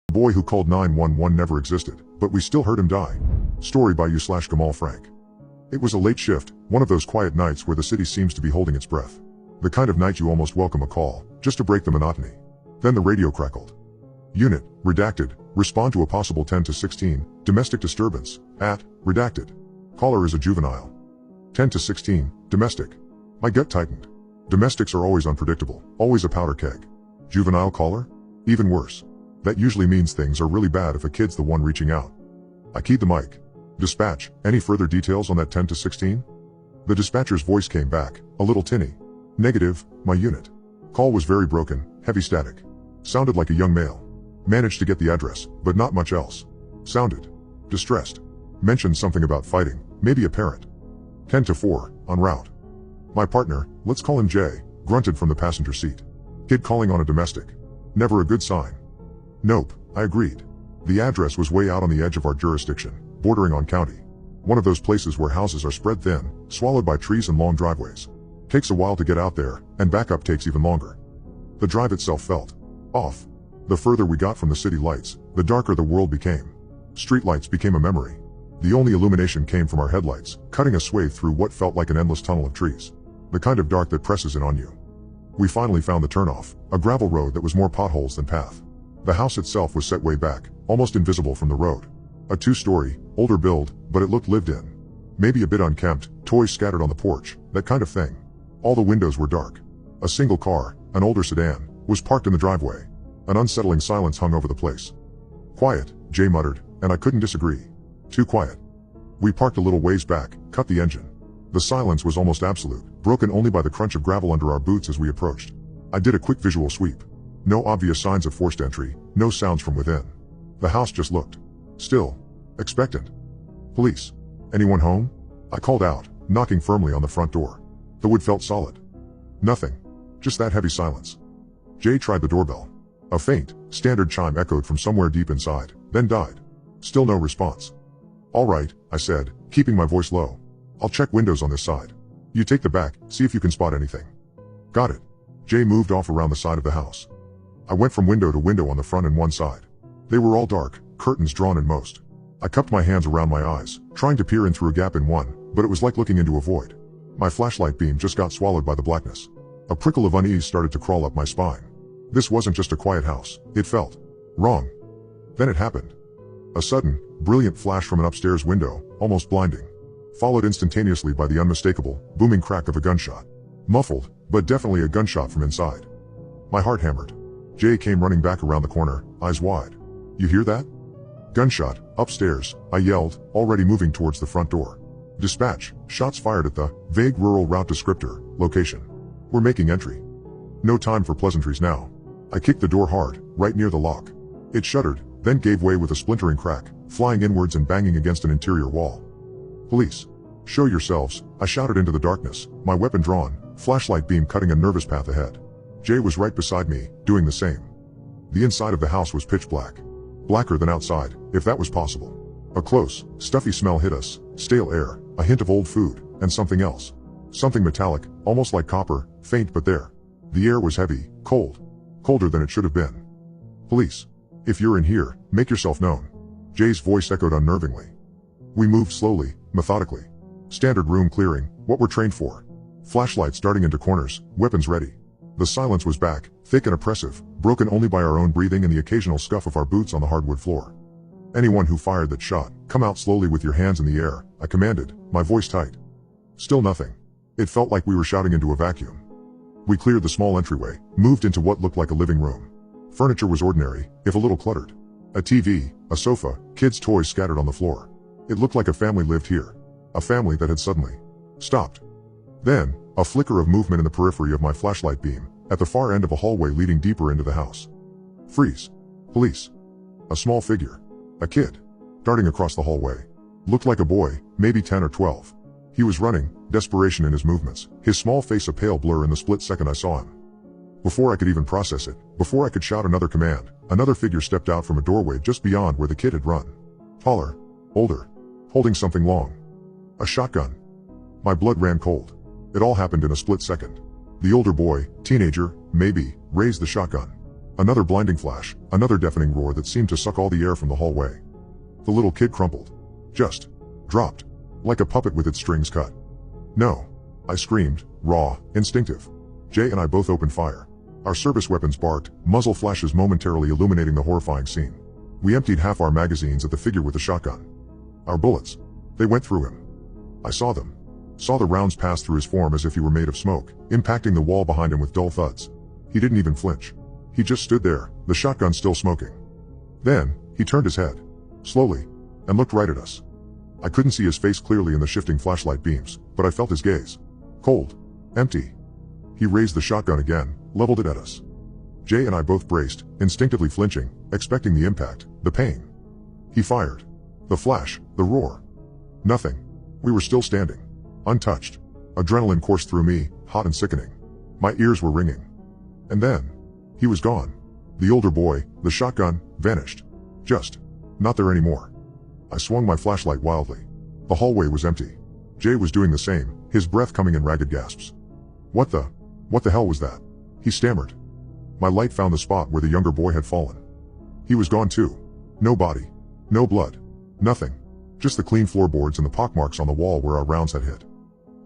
The boy who called 911 never existed, but we still heard him die. Story by you/Gamal Frank. It was a late shift, one of those quiet nights where the city seems to be holding its breath. The kind of night you almost welcome a call, just to break the monotony. Then the radio crackled. Unit, redacted, respond to a possible 10 to 16, domestic disturbance, at, redacted. Caller is a juvenile. 10 to 16, domestic. My gut tightened. Domestics are always unpredictable, always a powder keg. Juvenile caller? Even worse. That usually means things are really bad if a kid's the one reaching out. I keyed the mic. Dispatch, any further details on that 10 to 16? The dispatcher's voice came back, a little tinny. Negative, my unit. Call was very broken, heavy static. Sounded like a young male. Managed to get the address, but not much else. Sounded distressed. Mentioned something about fighting, maybe a parent. 10 to 4, en route. My partner, let's call him Jay, grunted from the passenger seat. Kid calling on a domestic. Never a good sign. Nope, I agreed. The address was way out on the edge of our jurisdiction, bordering on county. One of those places where houses are spread thin, swallowed by trees and long driveways. Takes a while to get out there, and backup takes even longer. The drive itself felt off. The further we got from the city lights, the darker the world became. Streetlights became a memory. The only illumination came from our headlights, cutting a swathe through what felt like an endless tunnel of trees. The kind of dark that presses in on you. We finally found the turnoff, a gravel road that was more potholes than path. The house itself was set way back, almost invisible from the road. A two-story, older build, but it looked lived in. Maybe a bit unkempt, toys scattered on the porch, that kind of thing. All the windows were dark. A single car, an older sedan, was parked in the driveway. An unsettling silence hung over the place. Quiet, Jay muttered, and I couldn't disagree. Too quiet. We parked a little ways back, cut the engine. The silence was almost absolute, broken only by the crunch of gravel under our boots as we approached. I did a quick visual sweep. No obvious signs of forced entry, no sounds from within. The house just looked still, expectant. Police. Anyone home? I called out, knocking firmly on the front door. The wood felt solid. Nothing. Just that heavy silence. Jay tried the doorbell. A faint, standard chime echoed from somewhere deep inside, then died. Still no response. All right, I said, keeping my voice low. I'll check windows on this side. You take the back, see if you can spot anything. Got it. Jay moved off around the side of the house. I went from window to window on the front and one side. They were all dark, curtains drawn in most. I cupped my hands around my eyes, trying to peer in through a gap in one, but it was like looking into a void. My flashlight beam just got swallowed by the blackness. A prickle of unease started to crawl up my spine. This wasn't just a quiet house, it felt wrong. Then it happened. A sudden, brilliant flash from an upstairs window, almost blinding. Followed instantaneously by the unmistakable, booming crack of a gunshot. Muffled, but definitely a gunshot from inside. My heart hammered. Jay came running back around the corner, eyes wide. You hear that? Gunshot, upstairs, I yelled, already moving towards the front door. Dispatch, shots fired at the vague rural route descriptor, location. We're making entry. No time for pleasantries now. I kicked the door hard, right near the lock. It shuddered, then gave way with a splintering crack, flying inwards and banging against an interior wall. Police. Show yourselves, I shouted into the darkness, my weapon drawn, flashlight beam cutting a nervous path ahead. Jay was right beside me, doing the same. The inside of the house was pitch black. Blacker than outside, if that was possible. A close, stuffy smell hit us, stale air, a hint of old food, and something else. Something metallic, almost like copper, faint but there. The air was heavy, cold. Colder than it should have been. Police. If you're in here, make yourself known. Jay's voice echoed unnervingly. We moved slowly, methodically. Standard room clearing, what we're trained for. Flashlights darting into corners, weapons ready. The silence was back, thick and oppressive, broken only by our own breathing and the occasional scuff of our boots on the hardwood floor. Anyone who fired that shot, come out slowly with your hands in the air, I commanded, my voice tight. Still nothing. It felt like we were shouting into a vacuum. We cleared the small entryway, moved into what looked like a living room. Furniture was ordinary, if a little cluttered. A TV, a sofa, kids' toys scattered on the floor. It looked like a family lived here. A family that had suddenly stopped. Then, a flicker of movement in the periphery of my flashlight beam, at the far end of a hallway leading deeper into the house. Freeze. Police. A small figure. A kid. Darting across the hallway. Looked like a boy, maybe 10 or 12. He was running, desperation in his movements, his small face a pale blur in the split second I saw him. Before I could even process it, before I could shout another command, another figure stepped out from a doorway just beyond where the kid had run. Taller. Older. Holding something long. A shotgun. My blood ran cold. It all happened in a split second. The older boy, teenager, maybe, raised the shotgun. Another blinding flash, another deafening roar that seemed to suck all the air from the hallway. The little kid crumpled. Just dropped. Like a puppet with its strings cut. No. I screamed, raw, instinctive. Jay and I both opened fire. Our service weapons barked, muzzle flashes momentarily illuminating the horrifying scene. We emptied half our magazines at the figure with the shotgun. Our bullets. They went through him. I saw them. Saw the rounds pass through his form as if he were made of smoke, impacting the wall behind him with dull thuds. He didn't even flinch. He just stood there, the shotgun still smoking. Then, he turned his head. Slowly. And looked right at us. I couldn't see his face clearly in the shifting flashlight beams, but I felt his gaze. Cold. Empty. He raised the shotgun again, leveled it at us. Jay and I both braced, instinctively flinching, expecting the impact, the pain. He fired. The flash, the roar. Nothing. We were still standing. Untouched. Adrenaline coursed through me, hot and sickening. My ears were ringing. And then, he was gone. The older boy, the shotgun, vanished. Just not there anymore. I swung my flashlight wildly. The hallway was empty. Jay was doing the same, his breath coming in ragged gasps. What the hell was that? He stammered. My light found the spot where the younger boy had fallen. He was gone too. No body. No blood. Nothing. Just the clean floorboards and the pockmarks on the wall where our rounds had hit.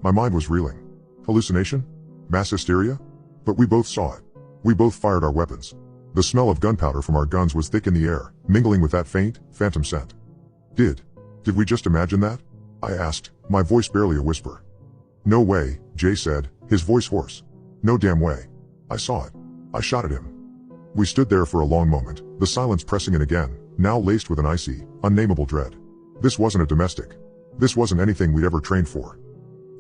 My mind was reeling. Hallucination? Mass hysteria? But we both saw it. We both fired our weapons. The smell of gunpowder from our guns was thick in the air, mingling with that faint, phantom scent. Did we just imagine that? I asked, my voice barely a whisper. No way, Jay said, his voice hoarse. No damn way. I saw it. I shot at him. We stood there for a long moment, the silence pressing in again, now laced with an icy, unnamable dread. This wasn't a domestic. This wasn't anything we'd ever trained for.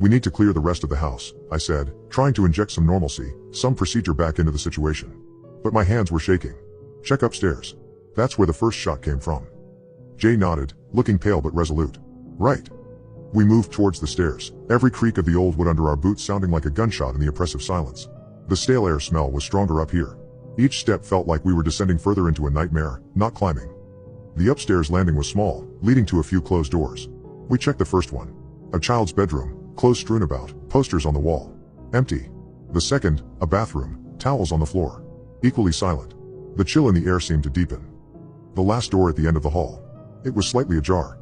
We need to clear the rest of the house, I said, trying to inject some normalcy, some procedure back into the situation. But my hands were shaking. Check upstairs. That's where the first shot came from. Jay nodded, looking pale but resolute. Right. We moved towards the stairs, every creak of the old wood under our boots sounding like a gunshot in the oppressive silence. The stale air smell was stronger up here. Each step felt like we were descending further into a nightmare, not climbing. The upstairs landing was small, leading to a few closed doors. We checked the first one. A child's bedroom, clothes strewn about, posters on the wall. Empty. The second, a bathroom, towels on the floor. Equally silent. The chill in the air seemed to deepen. The last door at the end of the hall. It was slightly ajar.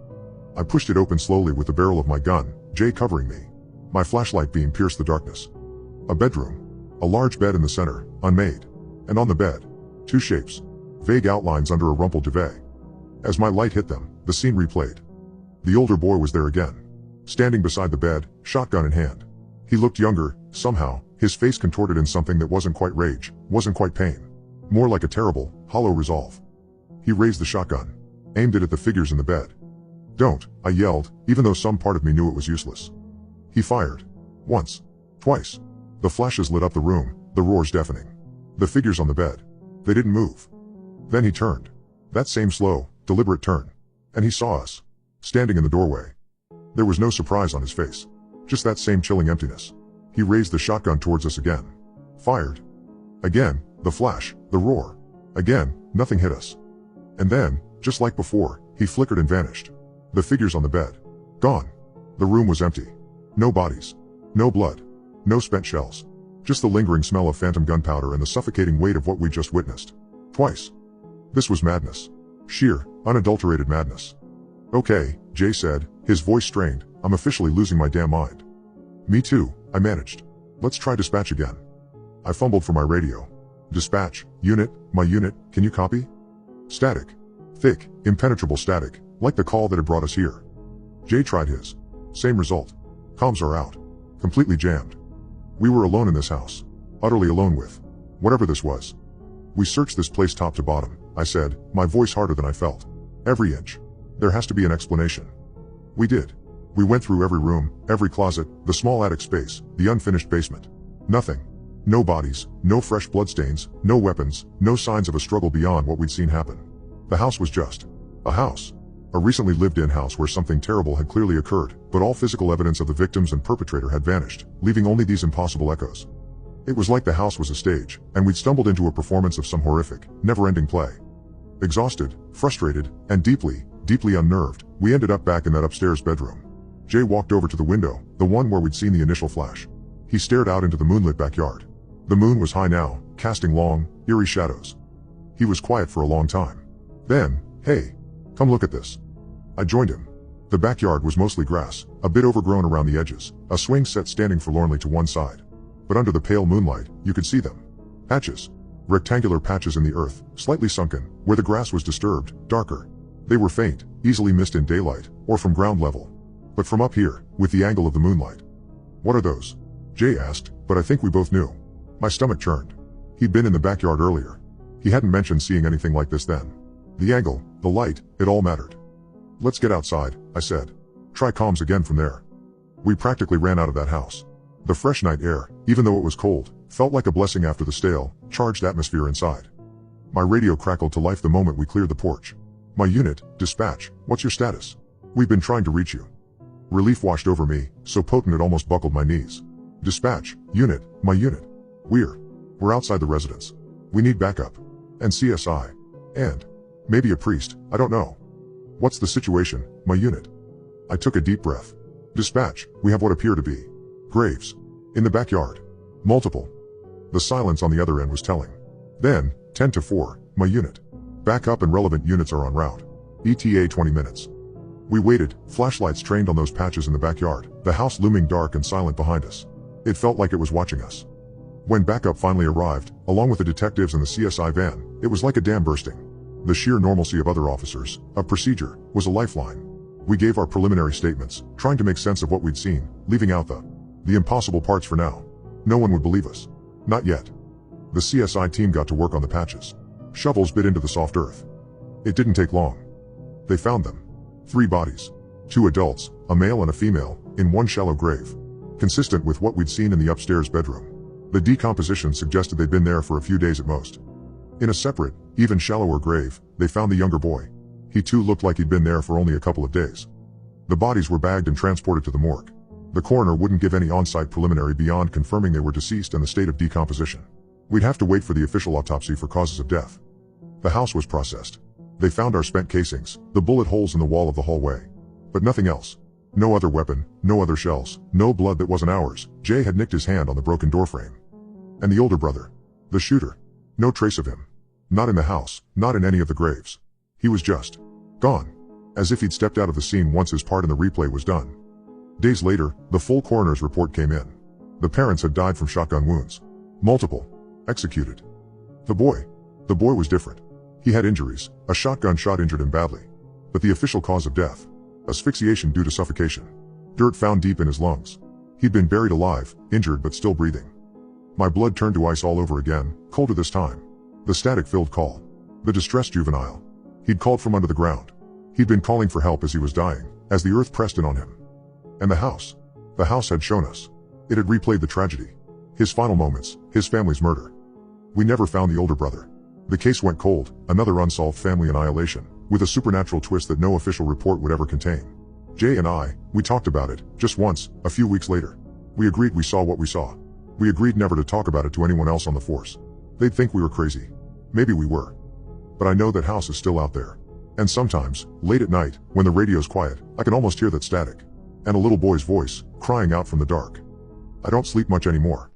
I pushed it open slowly with the barrel of my gun, Jay covering me. My flashlight beam pierced the darkness. A bedroom. A large bed in the center, unmade. And on the bed, two shapes. Vague outlines under a rumpled duvet. As my light hit them, the scene replayed. The older boy was there again. Standing beside the bed, shotgun in hand. He looked younger, somehow, his face contorted in something that wasn't quite rage, wasn't quite pain. More like a terrible, hollow resolve. He raised the shotgun. Aimed it at the figures in the bed. Don't, I yelled, even though some part of me knew it was useless. He fired. Once. Twice. The flashes lit up the room, the roars deafening. The figures on the bed. They didn't move. Then he turned. That same slow, deliberate turn. And he saw us. Standing in the doorway. There was no surprise on his face. Just that same chilling emptiness. He raised the shotgun towards us again. Fired. Again, the flash, the roar. Again, nothing hit us. And then, just like before, he flickered and vanished. The figures on the bed. Gone. The room was empty. No bodies. No blood. No spent shells. Just the lingering smell of phantom gunpowder and the suffocating weight of what we just witnessed. Twice. This was madness. Sheer, unadulterated madness. Okay, Jay said, his voice strained, I'm officially losing my damn mind. Me too, I managed. Let's try dispatch again. I fumbled for my radio. Dispatch, unit, my unit, can you copy? Static. Thick, impenetrable static, like the call that had brought us here. Jay tried his. Same result. Comms are out. Completely jammed. We were alone in this house. Utterly alone with whatever this was. We searched this place top to bottom, I said, my voice harder than I felt. Every inch. There has to be an explanation. We did. We went through every room, every closet, the small attic space, the unfinished basement. Nothing. No bodies, no fresh bloodstains, no weapons, no signs of a struggle beyond what we'd seen happen. The house was just a house. A recently lived-in house where something terrible had clearly occurred, but all physical evidence of the victims and perpetrator had vanished, leaving only these impossible echoes. It was like the house was a stage, and we'd stumbled into a performance of some horrific, never-ending play. Exhausted, frustrated, and deeply unnerved, we ended up back in that upstairs bedroom. Jay walked over to the window, the one where we'd seen the initial flash. He stared out into the moonlit backyard. The moon was high now, casting long, eerie shadows. He was quiet for a long time. Then, "Hey, come look at this." I joined him. The backyard was mostly grass, a bit overgrown around the edges, a swing set standing forlornly to one side. But under the pale moonlight, you could see them. Patches. Rectangular patches in the earth, slightly sunken, where the grass was disturbed, darker. They were faint, easily missed in daylight, or from ground level. But from up here, with the angle of the moonlight. "What are those?" Jay asked, but I think we both knew. My stomach churned. He'd been in the backyard earlier. He hadn't mentioned seeing anything like this then. The angle, the light, it all mattered. "Let's get outside," I said. "Try comms again from there." We practically ran out of that house. The fresh night air, even though it was cold, felt like a blessing after the stale, charged atmosphere inside. My radio crackled to life the moment we cleared the porch. "My unit, dispatch, what's your status? We've been trying to reach you." Relief washed over me, so potent it almost buckled my knees. "Dispatch, unit, my unit. We're outside the residence. We need backup. And CSI. And maybe a priest, I don't know." "What's the situation, my unit?" I took a deep breath. "Dispatch, we have what appear to be graves. In the backyard. Multiple." The silence on the other end was telling. Then, 10-4, my unit. Backup and relevant units are en route. ETA 20 minutes. We waited, flashlights trained on those patches in the backyard, the house looming dark and silent behind us. It felt like it was watching us. When backup finally arrived, along with the detectives and the CSI van, it was like a dam bursting. The sheer normalcy of other officers, of procedure, was a lifeline. We gave our preliminary statements, trying to make sense of what we'd seen, leaving out the impossible parts for now. No one would believe us. Not yet. The CSI team got to work on the patches. Shovels bit into the soft earth. It didn't take long. They found them. 3 bodies. 2 adults, a male and a female, in one shallow grave. Consistent with what we'd seen in the upstairs bedroom. The decomposition suggested they'd been there for a few days at most. In a separate, even shallower grave, they found the younger boy. He too looked like he'd been there for only a couple of days. The bodies were bagged and transported to the morgue. The coroner wouldn't give any on-site preliminary beyond confirming they were deceased and the state of decomposition. We'd have to wait for the official autopsy for causes of death. The house was processed. They found our spent casings, the bullet holes in the wall of the hallway. But nothing else. No other weapon, no other shells, no blood that wasn't ours. Jay had nicked his hand on the broken doorframe. And the older brother. The shooter. No trace of him. Not in the house, not in any of the graves. He was just gone. As if he'd stepped out of the scene once his part in the replay was done. Days later, the full coroner's report came in. The parents had died from shotgun wounds. Multiple. Executed. The boy was different. He had injuries, a shotgun shot injured him badly. But the official cause of death? Asphyxiation due to suffocation. Dirt found deep in his lungs. He'd been buried alive, injured but still breathing. My blood turned to ice all over again, colder this time. The static-filled call. The distressed juvenile. He'd called from under the ground. He'd been calling for help as he was dying, as the earth pressed in on him. And the house. The house had shown us. It had replayed the tragedy. His final moments, his family's murder. We never found the older brother. The case went cold, another unsolved family annihilation, with a supernatural twist that no official report would ever contain. Jay and I, we talked about it, just once, a few weeks later. We agreed we saw what we saw. We agreed never to talk about it to anyone else on the force. They'd think we were crazy. Maybe we were. But I know that house is still out there. And sometimes, late at night, when the radio's quiet, I can almost hear that static. And a little boy's voice, crying out from the dark. I don't sleep much anymore.